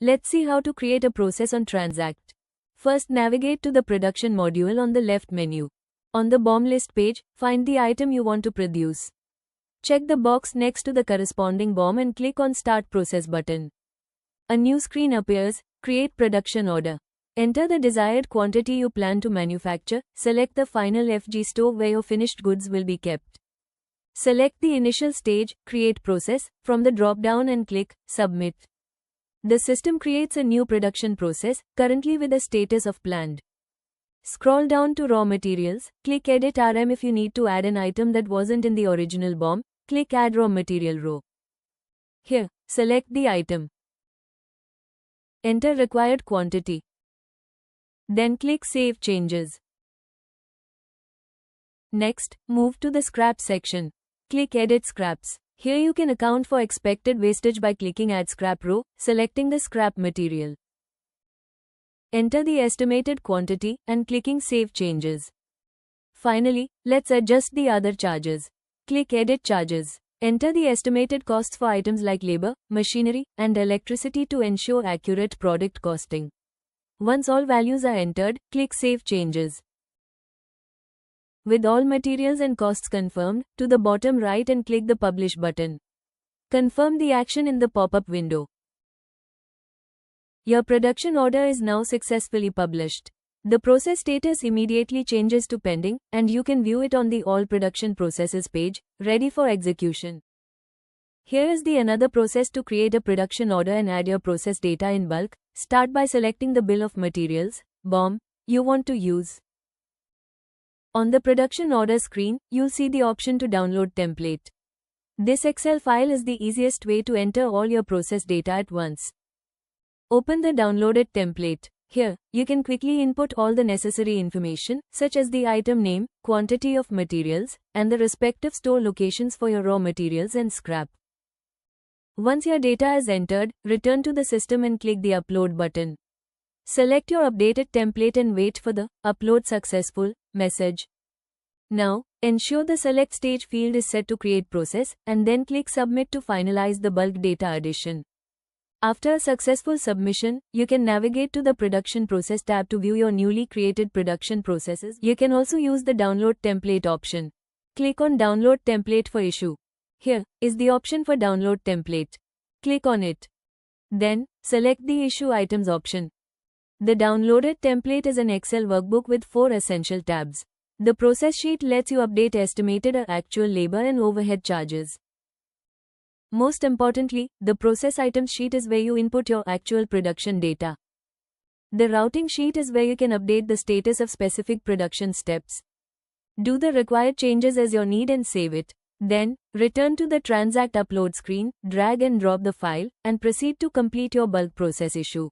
Let's see how to create a process on Transact. First, navigate to the production module on the left menu. On the BOM list page, find the item you want to produce. Check the box next to the corresponding BOM and click on Start Process button. A new screen appears, Create Production Order. Enter the desired quantity you plan to manufacture, select the final FG store where your finished goods will be kept. Select the initial stage, Create Process, from the drop-down and click Submit. The system creates a new production process, currently with a status of planned. Scroll down to Raw Materials, click Edit RM if you need to add an item that wasn't in the original BOM, click Add Raw Material row. Here, select the item. Enter required quantity. Then click Save Changes. Next, move to the Scrap section. Click Edit Scraps. Here you can account for expected wastage by clicking Add Scrap row, selecting the scrap material. Enter the estimated quantity and clicking Save Changes. Finally, let's adjust the other charges. Click Edit Charges. Enter the estimated costs for items like labor, machinery, and electricity to ensure accurate product costing. Once all values are entered, click Save Changes. With all materials and costs confirmed, to the bottom right and click the Publish button. Confirm the action in the pop-up window. Your production order is now successfully published. The process status immediately changes to pending, and you can view it on the All Production Processes page, ready for execution. Here is the another process to create a production order and add your process data in bulk. Start by selecting the bill of materials, BOM, you want to use. On the production order screen, you'll see the option to download template. This Excel file is the easiest way to enter all your process data at once. Open the downloaded template. Here, you can quickly input all the necessary information, such as the item name, quantity of materials, and the respective store locations for your raw materials and scrap. Once your data is entered, return to the system and click the Upload button. Select your updated template and wait for the Upload Successful message. Now, ensure the Select Stage field is set to Create Process, and then click Submit to finalize the bulk data addition. After a successful submission, you can navigate to the Production Process tab to view your newly created production processes. You can also use the Download Template option. Click on Download Template for issue. Here is the option for Download Template. Click on it. Then, select the Issue Items option. The downloaded template is an Excel workbook with 4 essential tabs. The process sheet lets you update estimated or actual labor and overhead charges. Most importantly, the process items sheet is where you input your actual production data. The routing sheet is where you can update the status of specific production steps. Do the required changes as your need and save it. Then, return to the Transact upload screen, drag and drop the file, and proceed to complete your bulk process issue.